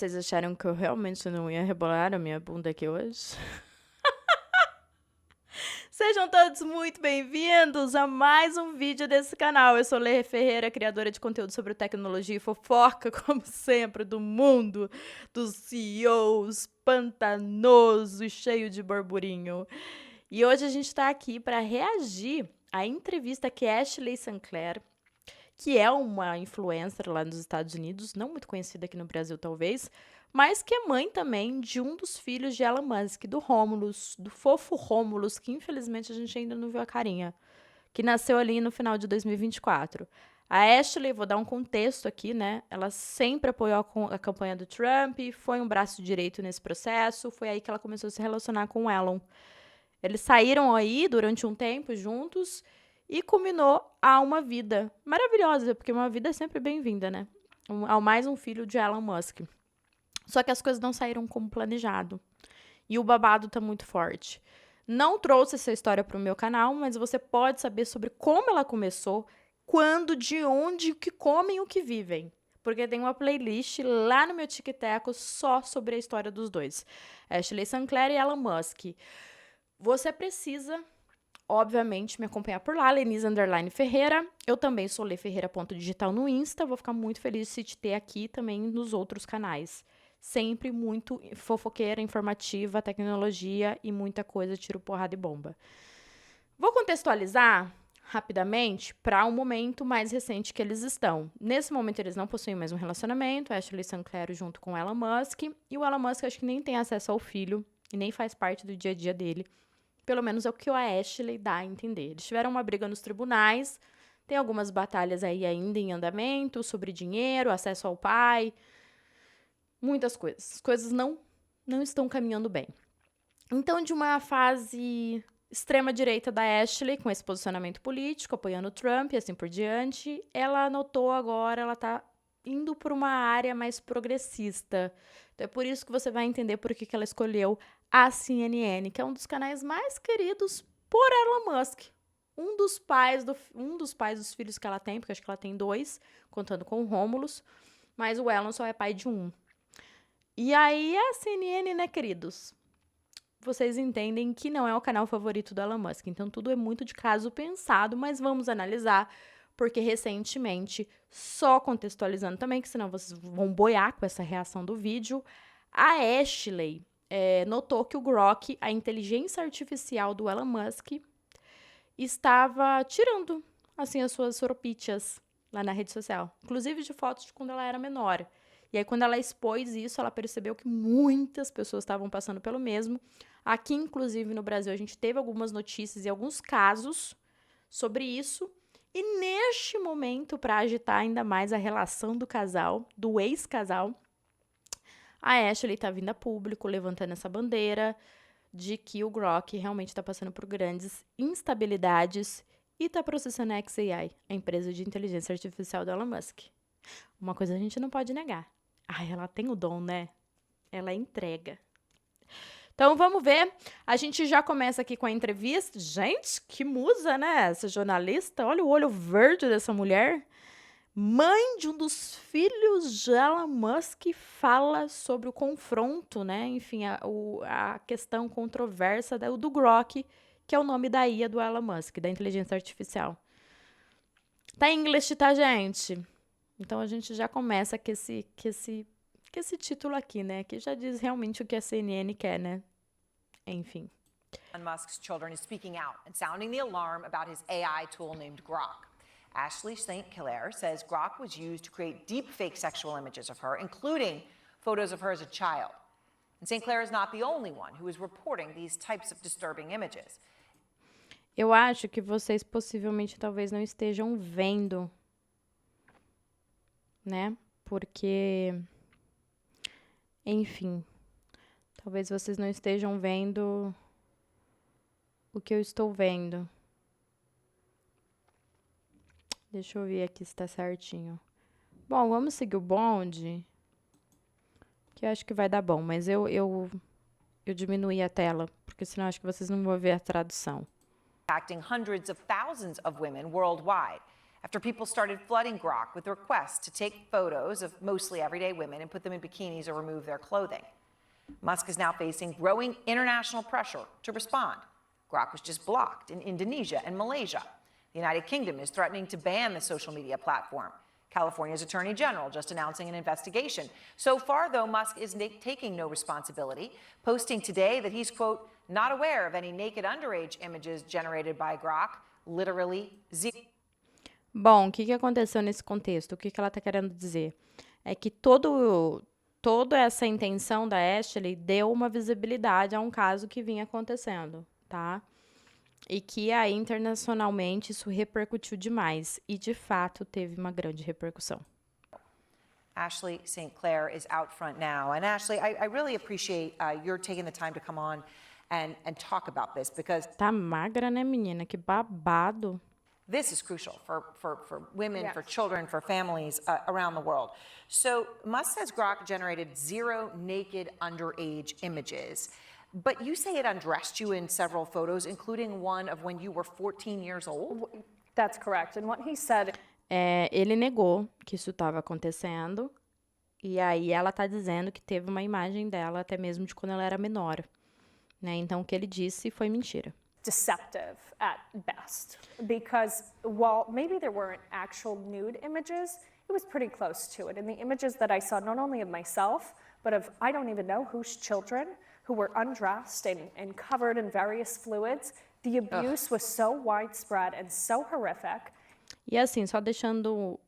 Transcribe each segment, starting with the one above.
Vocês acharam que eu realmente não ia rebolar a minha bunda aqui hoje? Sejam todos muito bem-vindos a mais um vídeo desse canal. Eu sou Lê Ferreira, criadora de conteúdo sobre tecnologia e fofoca, como sempre, do mundo dos CEOs, pantanoso e cheio de burburinho. E hoje a gente está aqui para reagir à entrevista que Ashley Sinclair, que é uma influencer lá nos Estados Unidos, não muito conhecida aqui no Brasil talvez, mas que é mãe também de um dos filhos de Elon Musk, do Romulus, do fofo Romulus, que infelizmente a gente ainda não viu a carinha, que nasceu ali no final de 2024. A Ashley, vou dar um contexto aqui, né? Ela sempre apoiou a campanha do Trump, foi um braço direito nesse processo, foi aí que ela começou a se relacionar com o Elon. Eles saíram aí durante um tempo juntos e culminou a uma vida maravilhosa, porque uma vida é sempre bem-vinda, né? Ao mais um filho de Elon Musk. Só que as coisas não saíram como planejado. E o babado tá muito forte. Não trouxe essa história para o meu canal, mas você pode saber sobre como ela começou, quando, de onde, o que comem e o que vivem. Porque tem uma playlist lá no meu TikTok só sobre a história dos dois. Ashley Sinclair e Elon Musk. Você precisa, obviamente, me acompanhar por lá, Lenise_Ferreira. Eu também sou leferreira.digital no Insta. Vou ficar muito feliz de te ter aqui também nos outros canais. Sempre muito fofoqueira, informativa, tecnologia e muita coisa, tiro, porrada e bomba. Vou contextualizar rapidamente para um momento mais recente que eles estão. Nesse momento, eles não possuem mais um relacionamento. Ashley Sinclair junto com o Elon Musk. E o Elon Musk acho que nem tem acesso ao filho e nem faz parte do dia a dia dele. Pelo menos é o que a Ashley dá a entender. Eles tiveram uma briga nos tribunais, tem algumas batalhas aí ainda em andamento, sobre dinheiro, acesso ao pai, muitas coisas. As coisas não estão caminhando bem. Então, de uma fase extrema-direita da Ashley, com esse posicionamento político, apoiando o Trump e assim por diante, ela notou agora, ela tá indo por uma área mais progressista. Então, é por isso que você vai entender por que ela escolheu a CNN, que é um dos canais mais queridos por Elon Musk. Um dos pais dos filhos que ela tem, porque acho que ela tem 2, contando com o Romulus, mas o Elon só é pai de 1. E aí, a CNN, né, queridos? Vocês entendem que não é o canal favorito do Elon Musk. Então, tudo é muito de caso pensado, mas vamos analisar, porque recentemente, só contextualizando também, que senão vocês vão boiar com essa reação do vídeo, a Ashley notou que o Grok, a inteligência artificial do Elon Musk, estava tirando, assim, as suas soropichas lá na rede social. Inclusive de fotos de quando ela era menor. E aí, quando ela expôs isso, ela percebeu que muitas pessoas estavam passando pelo mesmo. Aqui, inclusive, no Brasil, a gente teve algumas notícias e alguns casos sobre isso. E neste momento, para agitar ainda mais a relação do casal, do ex-casal, a Ashley está vindo a público, levantando essa bandeira de que o Grok realmente está passando por grandes instabilidades e está processando a xAI, a empresa de inteligência artificial do Elon Musk. Uma coisa a gente não pode negar. Ela tem o dom, né? Ela entrega. Então, vamos ver. A gente já começa aqui com a entrevista. Gente, que musa, né? Essa jornalista. Olha o olho verde dessa mulher. Mãe de um dos filhos de Elon Musk fala sobre o confronto, né? Enfim, a questão controversa do Grok, que é o nome da IA do Elon Musk, da inteligência artificial. Tá em inglês, tá, gente? Então, a gente já começa com esse título aqui, né? Que já diz realmente o que a CNN quer, né? Enfim. Elon Musk's children is speaking out and sounding the alarm about his AI tool named Grok. Ashley St. Clair says Grok was used to create deepfake sexual images of her, including photos of her as a child. And St. Clair is not the only one who is reporting these types of disturbing images. Eu acho que vocês possivelmente talvez não estejam vendo, né? Porque, enfim, talvez vocês não estejam vendo o que eu estou vendo. Deixa eu ver aqui se tá certinho. Bom, vamos seguir o bonde, que eu acho que vai dar bom, mas eu diminuí a tela, porque senão acho que vocês não vão ver a tradução. Impacting hundreds of thousands of women worldwide. after people started flooding Grok with requests to take photos of mostly everyday women and put them in bikinis or remove their clothing. Musk is now facing growing international pressure to respond. Grok was just blocked in Indonesia and Malaysia. The United Kingdom is threatening to ban the social media platform. California's Attorney General just announcing an investigation. So far, though, Musk is taking no responsibility, posting today that he's, quote, not aware of any naked underage images generated by Grok, literally zero. Bom, o que aconteceu nesse contexto? O que ela está querendo dizer? É que toda essa intenção da Ashley deu uma visibilidade a um caso que vinha acontecendo, tá? E que aí, internacionalmente, isso repercutiu demais. E, de fato, teve uma grande repercussão. Ashley St. Clair is out front now. And Ashley, I really appreciate your taking the time to come on and talk about this, because Tá magra, né, menina? Que babado. this is crucial for women, Yes. for children, for families around the world. So Musk says Grok generated 0 naked underage images. But you say it undressed you in several photos, including one of when you were 14 years old? That's correct. And what he said Ele negou que isso estava acontecendo. E aí ela tá dizendo que teve uma imagem dela até mesmo de quando ela era menor. Né? Então, o que ele disse foi mentira. deceptive at best, because while maybe there weren't actual nude images, it was pretty close to it. And the images that I saw, not only of myself, but of I don't even know whose children, who were undressed and covered in various fluids, the abuse was so widespread and so horrific. E assim, só deixando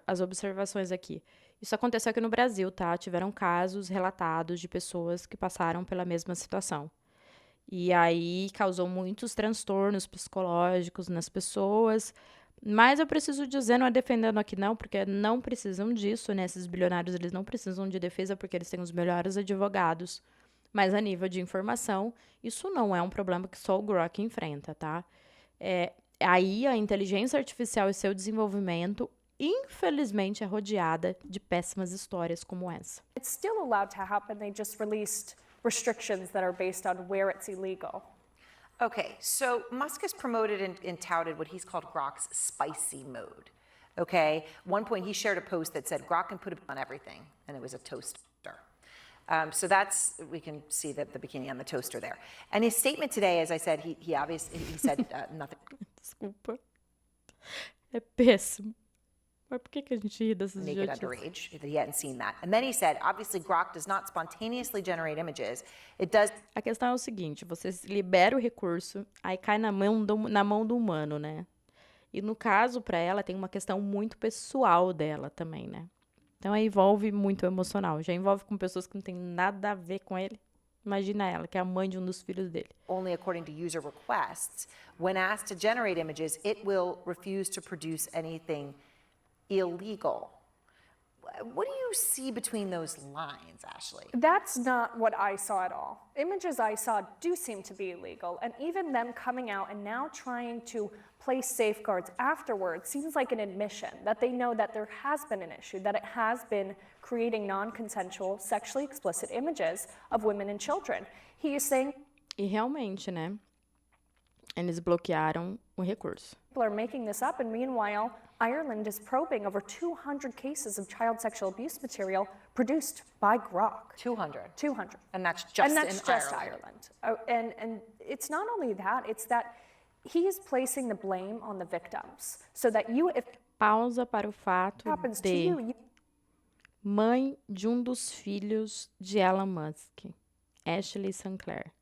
as observações aqui. Isso aconteceu aqui no Brasil, tá? Tiveram casos relatados de pessoas que passaram pela mesma situação. E aí causou muitos transtornos psicológicos nas pessoas. Mas eu preciso dizer, não é defendendo aqui não, porque não precisam disso, né? Esses bilionários, eles não precisam de defesa porque eles têm os melhores advogados. Mas a nível de informação, isso não é um problema que só o Grok enfrenta, tá? Aí a inteligência artificial e seu desenvolvimento, infelizmente, é rodeada de péssimas histórias como essa. It's still allowed to happen. They just released restrictions that are based on where it's illegal. Okay, so Musk has promoted and touted what he's called Grok's spicy mode. Okay, one point he shared a post that said Grok can put on everything, and it was a toaster. So we can see the bikini on the toaster there. And his statement today, as I said, he said nothing. Desculpa. É péssimo. Mas por que a gente ri dessas Naked idiotices? underage, that he hadn't seen that. And then he said, obviously Grok does not spontaneously generate images. It does. A questão é o seguinte, você libera o recurso, aí cai na mão do humano, né? E no caso, para ela, tem uma questão muito pessoal dela também, né? Então, aí envolve muito o emocional. Já envolve com pessoas que não tem nada a ver com ele. Imagina ela, que é a mãe de um dos filhos dele. Only according to user requests. When asked to generate images, it will refuse to produce anything illegal. What do you see between those lines, Ashley? That's not what I saw at all. Images I saw do seem to be illegal, and even them coming out and now trying to place safeguards afterwards seems like an admission that they know that there has been an issue, that it has been creating non-consensual, sexually explicit images of women and children. He is saying E realmente, né? Eles bloquearam o recurso. people are making this up, and meanwhile, Ireland is probing over 200 cases of child sexual abuse material produced by Grok. 200. 200. And that's just just in Ireland. And it's not only that, it's that he is placing the blame on the victims. So that if it Pausa para o fato happens to de you, mãe de um dos filhos de Elon Musk, Ashley St. Clair.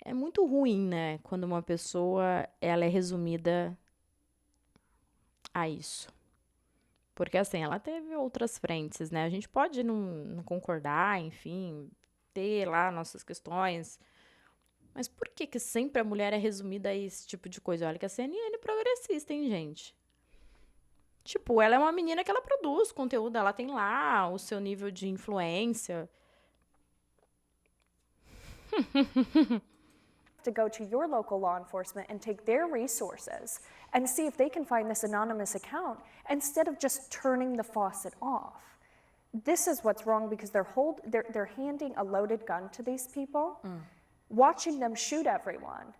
É muito ruim, né, quando uma pessoa ela é resumida a isso. Porque, assim, ela teve outras frentes, né? A gente pode não concordar, enfim, ter lá nossas questões. Mas por que sempre a mulher é resumida a esse tipo de coisa? Olha que a CNN é progressista, hein, gente? Tipo, ela é uma menina que ela produz conteúdo, ela tem lá o seu nível de influência. to go to your local law enforcement and take their resources and see if they can find this anonymous account instead of just turning the faucet off. This is what's wrong, because they're handing a loaded gun to these people, watching them shoot everyone,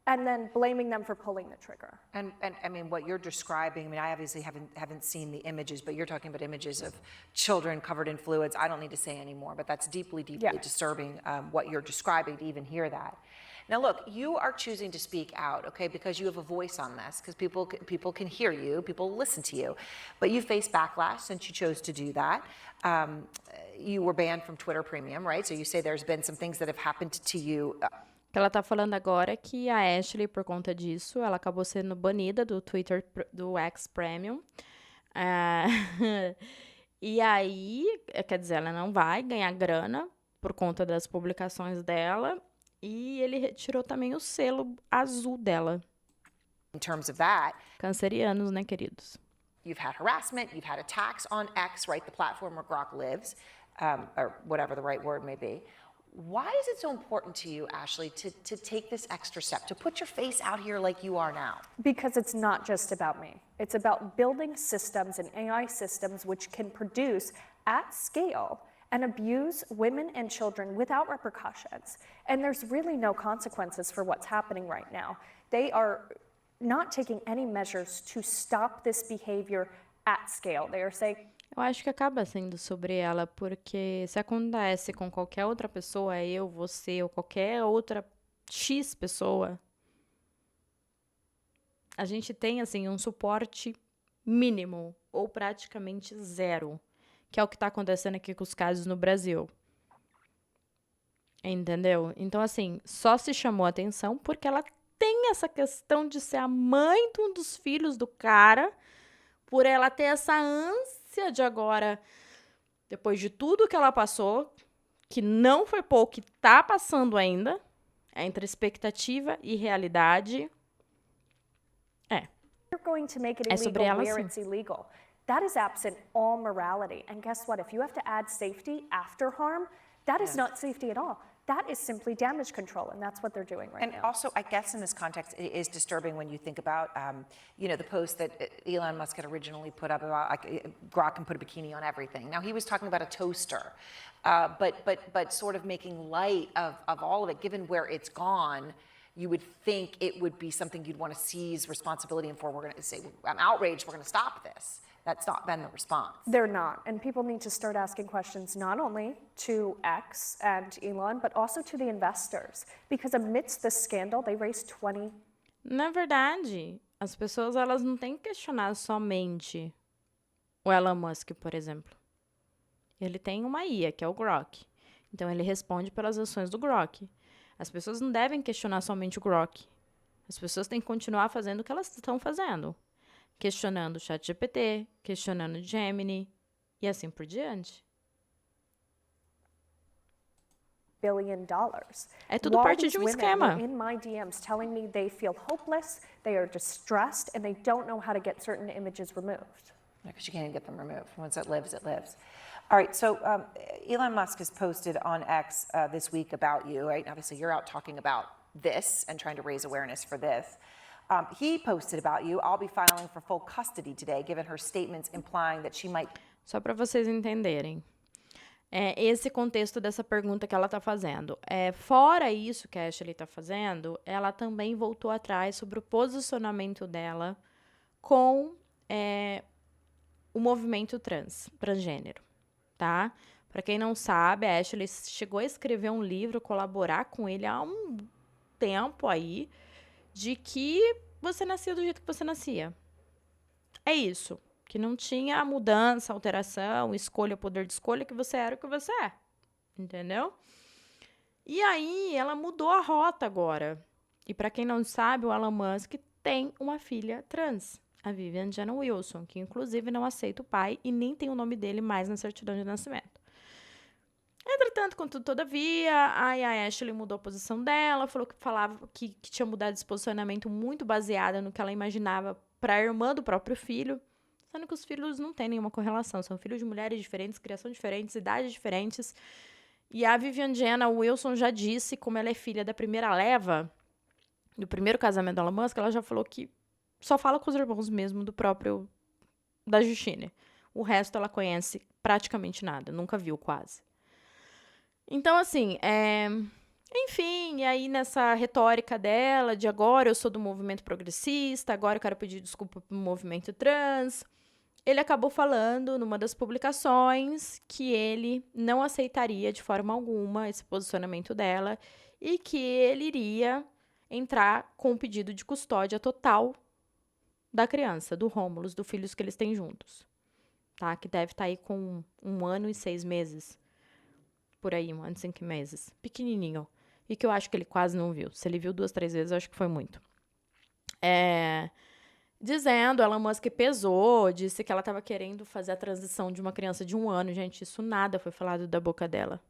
and then blaming them for pulling the trigger. And I mean, what you're describing, I mean, I obviously haven't seen the images, but you're talking about images of children covered in fluids. I don't need to say anymore, but that's deeply, deeply Yeah. disturbing, what you're describing to even hear that. Now, look, you are choosing to speak out, okay, because you have a voice on this, because people can hear you, people listen to you. But you face backlash since you chose to do that. You were banned from Twitter Premium, right? So you say there's been some things that have happened to you. O que ela tá falando agora é que a Ashley, por conta disso, ela acabou sendo banida do Twitter, do X Premium. E aí, quer dizer, ela não vai ganhar grana por conta das publicações dela. E ele retirou também o selo azul dela. In terms of that, Cancerianos, né, queridos? you've had harassment, you've had attacks on X, right, the platform where Grok lives, or whatever the right word may be. Why is it so important to you, Ashley, to take this extra step, to put your face out here like you are now? Because it's not just about me. It's about building systems and AI systems which can produce at scale and abuse women and children without repercussions. And there's really no consequences for what's happening right now. They are not taking any measures to stop this behavior at scale. They are saying, Eu acho que acaba sendo sobre ela, porque se acontece com qualquer outra pessoa, eu, você ou qualquer outra X pessoa, a gente tem, assim, um suporte mínimo ou praticamente zero, que é o que tá acontecendo aqui com os casos no Brasil. Entendeu? Então, assim, só se chamou a atenção porque ela tem essa questão de ser a mãe de um dos filhos do cara, por ela ter essa ânsia de agora, depois de tudo que ela passou, que não foi pouco, que tá passando ainda, entre expectativa e realidade. you're going to make it É sobre illegal ela, where sim. it's illegal. That is absent all morality. And guess what? If you have to add safety after harm, that is not safety at all. That is simply damage control, and that's what they're doing right And now. also, I guess in this context, it is disturbing when you think about, the post that Elon Musk had originally put up about Grok can put a bikini on everything. Now, he was talking about a toaster, but sort of making light of all of it, given where it's gone. You would think it would be something you'd want to seize responsibility for. We're going to say, I'm outraged, we're going to stop this. That's not been the response. They're not. And people need to start asking questions not only to X and Elon, but also to the investors. Because amidst this scandal, they raised 20. Na verdade, as pessoas elas não têm que questionar somente o Elon Musk, por exemplo. Ele tem uma IA, que é o Grok. Então, ele responde pelas ações do Grok. As pessoas não devem questionar somente o Grok. As pessoas têm que continuar fazendo o que elas estão fazendo. Questionando o ChatGPT, questionando o Gemini e assim por diante. $1 billion. É tudo While parte these de um women esquema. were in my DMs telling me they feel hopeless, they are distressed, and they don't know how to get certain images removed. Because you can't even get them removed. Once it lives, it lives. All right, so Elon Musk has posted on X this week about you, right? Obviously, you're out talking about this and trying to raise awareness for this. He posted about you, I'll be filing for full custody today, given her statements implying that she might... Só para vocês entenderem. Esse contexto dessa pergunta que ela está fazendo. Fora isso que a Ashley está fazendo, ela também voltou atrás sobre o posicionamento dela com o movimento transgênero, tá? Para quem não sabe, a Ashley chegou a escrever um livro, colaborar com ele há um tempo aí, de que você nascia do jeito que você nascia. É isso. Que não tinha a mudança, alteração, escolha, poder de escolha, que você era o que você é. Entendeu? E aí, ela mudou a rota agora. E para quem não sabe, o Elon Musk tem uma filha trans, a Vivian Jenna Wilson, que inclusive não aceita o pai e nem tem o nome dele mais na certidão de nascimento. Entretanto, contudo, todavia, aí a Ashley mudou a posição dela, falava que tinha mudado esse posicionamento muito baseada no que ela imaginava para a irmã do próprio filho, sendo que os filhos não têm nenhuma correlação, são filhos de mulheres diferentes, criação diferentes, idades diferentes. E a Vivian Jenna Wilson já disse, como ela é filha da primeira leva, do primeiro casamento da Elon Musk, ela já falou que só fala com os irmãos mesmo da Justine. O resto ela conhece praticamente nada, nunca viu quase. Então, assim, Enfim, e aí nessa retórica dela de agora eu sou do movimento progressista, agora eu quero pedir desculpa pro movimento trans, ele acabou falando numa das publicações que ele não aceitaria de forma alguma esse posicionamento dela e que ele iria entrar com um pedido de custódia total da criança, do Rômulus, do filhos que eles têm juntos, tá? Que deve estar aí com 1 ano e 6 meses, por aí, 1 ano e 5 meses, pequenininho. E que eu acho que ele quase não viu. Se ele viu 2, 3 vezes, eu acho que foi muito. Dizendo, Elon Musk pesou, disse que ela estava querendo fazer a transição de uma criança de 1 ano. Gente, isso nada foi falado da boca dela.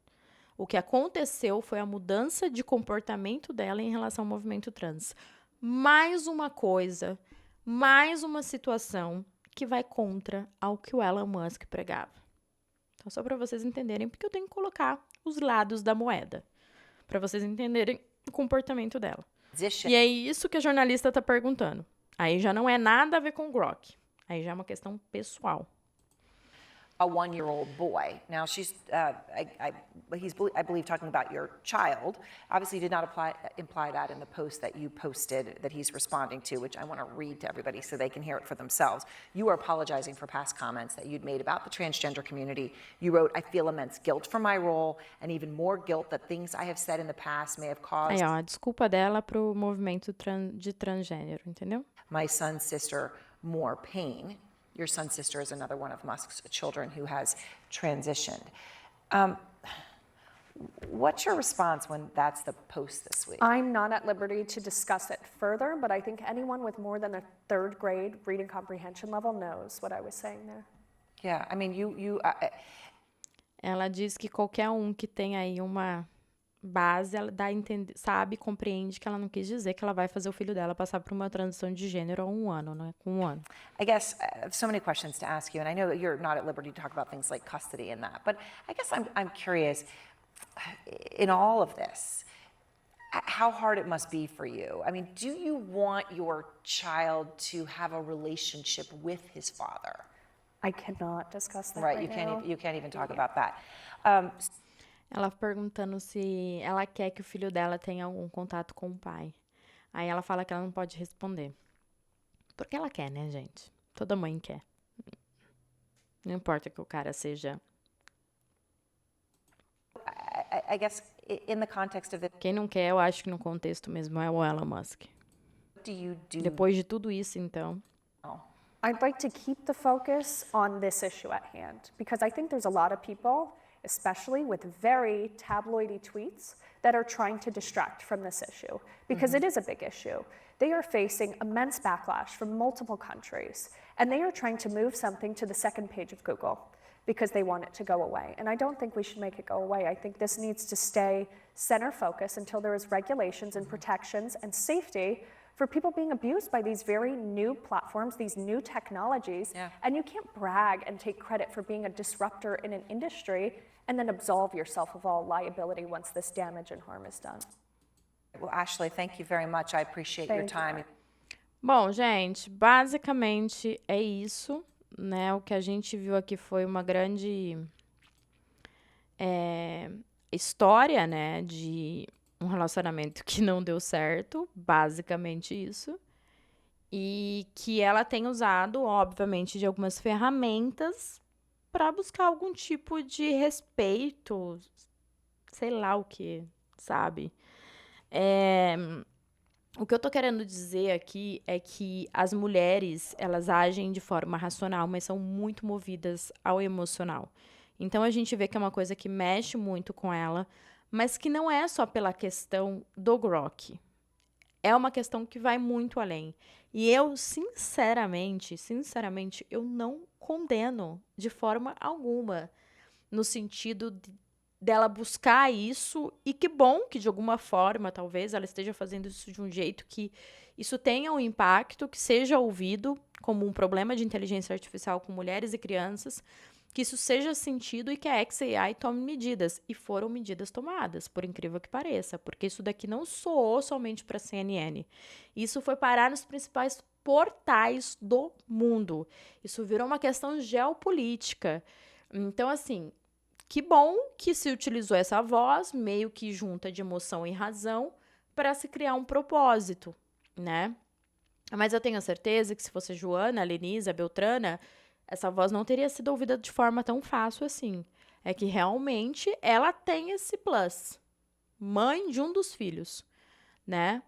O que aconteceu foi a mudança de comportamento dela em relação ao movimento trans. Mais uma coisa, mais uma situação que vai contra ao que o Elon Musk pregava. Então, só para vocês entenderem, porque eu tenho que colocar os lados da moeda, para vocês entenderem o comportamento dela. E é isso que a jornalista está perguntando. Aí já não é nada a ver com o Grok. Aí já é uma questão pessoal. A 1-year-old boy. Now, she's, I believe, talking about your child. Obviously, did not imply that in the post that you posted that he's responding to, which I want to read to everybody so they can hear it for themselves. You are apologizing for past comments that you'd made about the transgender community. You wrote, I feel immense guilt for my role and even more guilt that things I have said in the past may have caused Aí, ó, a desculpa dela pro movimento de transgênero, entendeu? my son's sister more pain. Your son's sister is another one of Musk's children who has transitioned. What's your response when that's the post this week? I'm not at liberty to discuss it further, but I think anyone with more than a 3rd grade reading comprehension level knows what I was saying there. Yeah, I mean, Ela diz que qualquer um que tem aí uma base, ela dá a entender, sabe, compreende que ela não quis dizer que ela vai fazer o filho dela passar por uma transição de gênero há 1 ano, né? Com 1 ano. I guess I have so many questions to ask you, and I know that you're not at liberty to talk about things like custody and that, but I guess I'm curious, in all of this, how hard it must be for you. I mean, do you want your child to have a relationship with his father? I cannot discuss that Right, right now. you can't even talk about that. Ela perguntando se ela quer que o filho dela tenha algum contato com o pai. Aí ela fala que ela não pode responder. Porque ela quer, né, gente? Toda mãe quer. Não importa que o cara seja... I guess in the context of it, Quem não quer, eu acho que no contexto mesmo é o Elon Musk. what do you do? Depois de tudo isso, então... I'd like to keep the focus on this issue at hand because I think there's a lot of people, especially with very tabloidy tweets, that are trying to distract from this issue because it is a big issue. They are facing immense backlash from multiple countries, and they are trying to move something to the 2nd page of Google because they want it to go away. And I don't think we should make it go away. I think this needs to stay center focus until there is regulations and protections and safety for people being abused by these very new platforms, these new technologies. Yeah. And you can't brag and take credit for being a disruptor in an industry and then absolve yourself of all liability once this damage and harm is done. Well, Ashley, thank you very much. I appreciate your Thank you. time. Bom, gente, basicamente é isso, né? O que a gente viu aqui foi uma grande história, né? De um relacionamento que não deu certo, basicamente isso. E que ela tem usado, obviamente, de algumas ferramentas para buscar algum tipo de respeito, sei lá o que, sabe? O que eu tô querendo dizer aqui é que as mulheres, elas agem de forma racional, mas são muito movidas ao emocional. Então, a gente vê que é uma coisa que mexe muito com ela, mas que não é só pela questão do Grok. É uma questão que vai muito além. E eu, sinceramente, eu não condeno de forma alguma, no sentido dela buscar isso, e que bom que de alguma forma, talvez, ela esteja fazendo isso de um jeito que isso tenha um impacto, que seja ouvido como um problema de inteligência artificial com mulheres e crianças, que isso seja sentido e que a xAI tome medidas. E foram medidas tomadas, por incrível que pareça, porque isso daqui não soou somente para a CNN. Isso foi parar nos principais portais do mundo. Isso virou uma questão geopolítica. Então, assim, Que bom que se utilizou essa voz, meio que junta de emoção e razão, para se criar um propósito, né? Mas eu tenho certeza que se fosse Joana, Lenisa, Beltrana, essa voz não teria sido ouvida de forma tão fácil assim. É que realmente ela tem esse plus. Mãe de um dos filhos, né?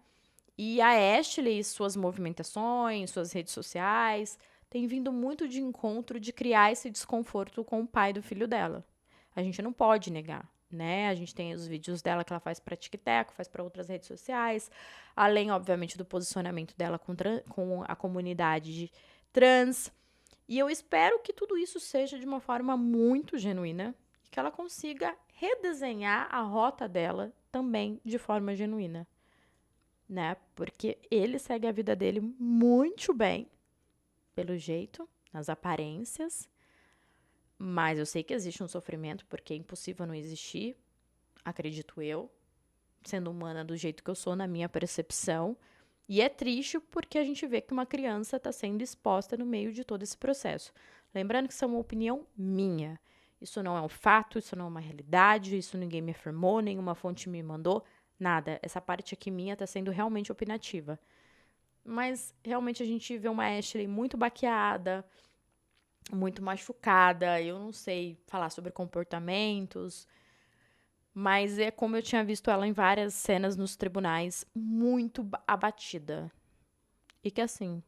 E a Ashley, suas movimentações, suas redes sociais, tem vindo muito de encontro de criar esse desconforto com o pai do filho dela. A gente não pode negar, né? A gente tem os vídeos dela que ela faz para TikTok, faz para outras redes sociais, além, obviamente, do posicionamento dela com a comunidade trans. E eu espero que tudo isso seja de uma forma muito genuína e que ela consiga redesenhar a rota dela também de forma genuína, né? Porque ele segue a vida dele muito bem, pelo jeito, nas aparências. Mas eu sei que existe um sofrimento, porque é impossível não existir, acredito eu, sendo humana do jeito que eu sou, na minha percepção. E é triste porque a gente vê que uma criança está sendo exposta no meio de todo esse processo. Lembrando que isso é uma opinião minha. Isso não é um fato, isso não é uma realidade, isso ninguém me afirmou, nenhuma fonte me mandou, nada. Essa parte aqui minha está sendo realmente opinativa. Mas realmente a gente vê uma Ashley muito baqueada, muito machucada. Eu não sei falar sobre comportamentos, mas é como eu tinha visto ela em várias cenas nos tribunais, muito abatida. E que assim,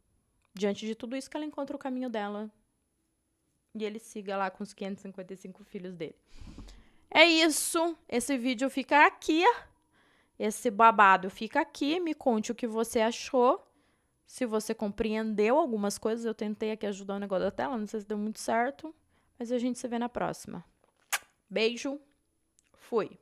diante de tudo isso, que ela encontra o caminho dela e ele siga lá com os 555 filhos dele. É isso. Esse vídeo fica aqui. Esse babado fica aqui. Me conte o que você achou. Se você compreendeu algumas coisas, eu tentei aqui ajudar o negócio da tela, não sei se deu muito certo, mas a gente se vê na próxima. Beijo, fui!